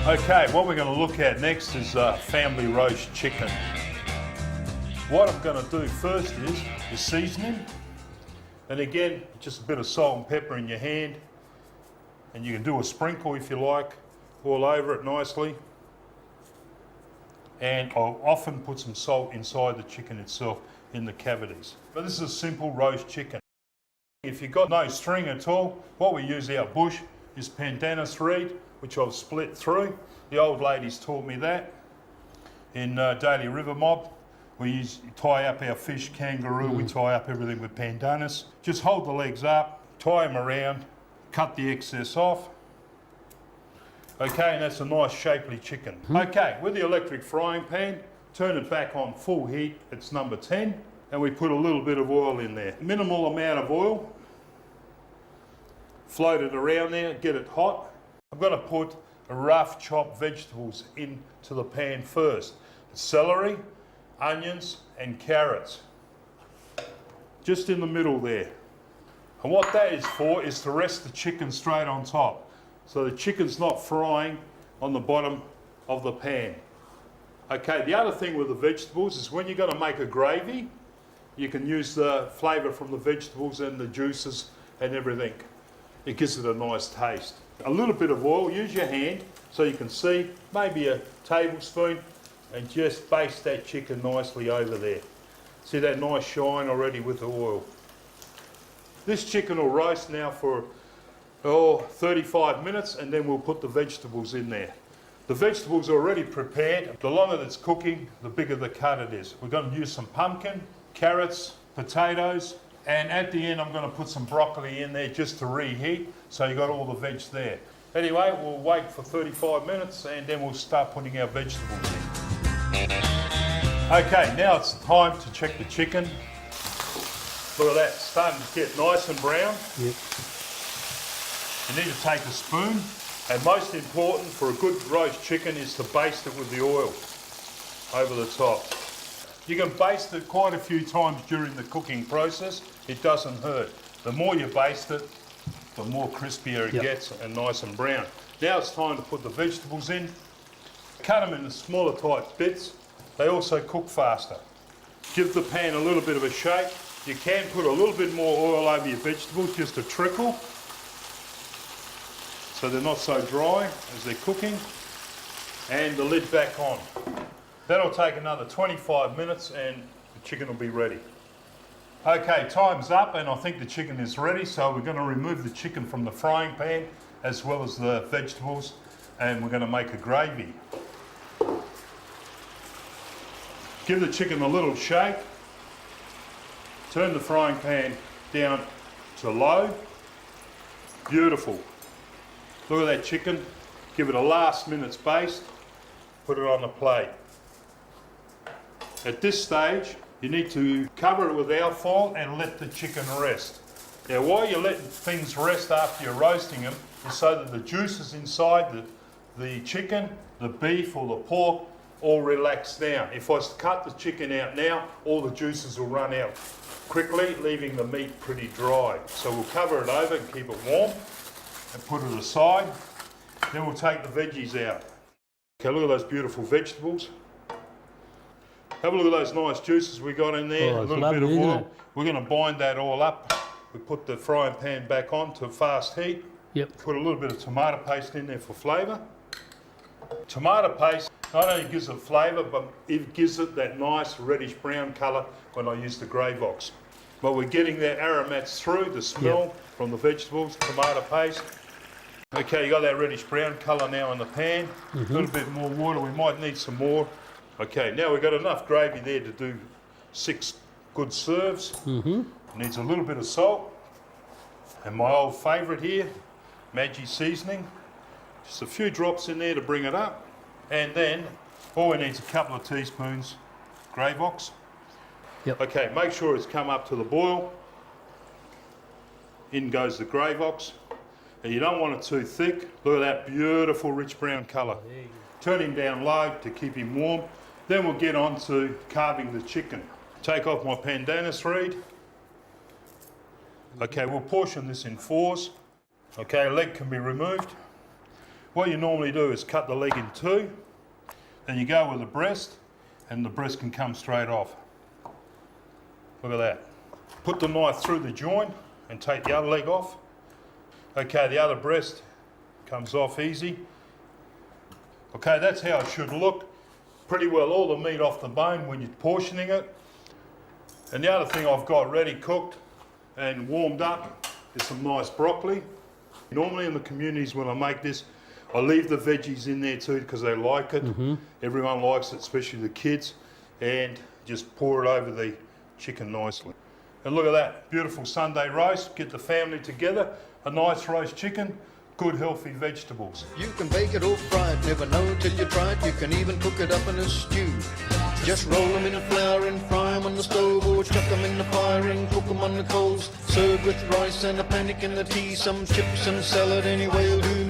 Okay, what we're going to look at next is family roast chicken. What I'm going to do first is the seasoning. And again, just a bit of salt and pepper in your hand. And you can do a sprinkle if you like, all over it nicely. And I'll often put some salt inside the chicken itself in the cavities. But this is a simple roast chicken. If you've got no string at all, what we use out bush is pandanus reed, which I've split through. The old ladies taught me that in Daily River Mob. We tie up our fish, kangaroo, we tie up everything with pandanus. Just hold the legs up, tie them around, cut the excess off. Okay, and that's a nice shapely chicken. Okay, with the electric frying pan, turn it back on full heat, it's number 10, and we put a little bit of oil in there. Minimal amount of oil. Float it around there, get it hot. I'm going to put rough chopped vegetables into the pan first. Celery, onions and carrots. Just in the middle there. And what that is for is to rest the chicken straight on top. So the chicken's not frying on the bottom of the pan. Okay, the other thing with the vegetables is when you're going to make a gravy, you can use the flavour from the vegetables and the juices and everything. It gives it a nice taste. A little bit of oil, use your hand so you can see, maybe a tablespoon, and just baste that chicken nicely over there. See that nice shine already with the oil. This chicken will roast now for 35 minutes, and then we'll put the vegetables in there. The vegetables are already prepared. The longer it's cooking, the bigger the cut it is. We're going to use some pumpkin, carrots, potatoes, and at the end I'm going to put some broccoli in there just to reheat, so you got all the veg there. Anyway, we'll wait for 35 minutes and then we'll start putting our vegetables in. Okay, now it's time to check the chicken. Look at that, it's starting to get nice and brown. Yep. You need to take a spoon, and most important for a good roast chicken is to baste it with the oil over the top. You can baste it quite a few times during the cooking process. It doesn't hurt. The more you baste it, the more crispier it gets and nice and brown. Now it's time to put the vegetables in. Cut them into smaller type bits. They also cook faster. Give the pan a little bit of a shake. You can put a little bit more oil over your vegetables, just a trickle, so they're not so dry as they're cooking. And the lid back on. That'll take another 25 minutes and the chicken will be ready. Okay, time's up and I think the chicken is ready, so we're going to remove the chicken from the frying pan as well as the vegetables, and we're going to make a gravy. Give the chicken a little shake. Turn the frying pan down to low. Beautiful. Look at that chicken. Give it a last minute's baste. Put it on the plate. At this stage, you need to cover it with alfoil and let the chicken rest. Now, while you're letting things rest after you're roasting them, is so that the juices inside the chicken, the beef or the pork, all relax down. If I cut the chicken out now, all the juices will run out quickly, leaving the meat pretty dry. So we'll cover it over and keep it warm and put it aside. Then we'll take the veggies out. Okay, look at those beautiful vegetables. Have a look at those nice juices we got in there, a little bit of oil. We're going to bind that all up. We put the frying pan back on to fast heat. Yep. Put a little bit of tomato paste in there for flavour. Tomato paste not only gives it flavour, but it gives it that nice reddish brown colour when I use the Gravox. But we're getting the aromats through, the smell from the vegetables, tomato paste. Okay, you got that reddish brown colour now in the pan. A little bit more water, we might need some more. Okay, now we've got enough gravy there to do 6 good serves. Needs a little bit of salt. And my old favourite here, Maggi seasoning. Just a few drops in there to bring it up. And then all we need is a couple of teaspoons Gravox. Yep. Okay, make sure it's come up to the boil. In goes the Gravox. And you don't want it too thick. Look at that beautiful rich brown colour. Turn him down low to keep him warm. Then we'll get on to carving the chicken. Take off my pandanus reed. Okay, we'll portion this in 4s. Okay, leg can be removed. What you normally do is cut the leg in two, then you go with the breast, and the breast can come straight off. Look at that. Put the knife through the joint and take the other leg off. Okay, the other breast comes off easy. Okay, that's how it should look. Pretty well all the meat off the bone when you're portioning it. And the other thing I've got ready cooked and warmed up is some nice broccoli. Normally in the communities when I make this, I leave the veggies in there too because they like it. Everyone likes it, especially the kids. And just pour it over the chicken nicely. And look at that, beautiful Sunday roast. Get the family together, a nice roast chicken, good healthy vegetables. You can bake it or fry it, never know till you try it. You can even cook it up in a stew. Just roll them in the flour and fry them on the stove, or chuck them in the fire and cook them on the coals. Serve with rice and a panic in the tea, some chips and salad, any way will do.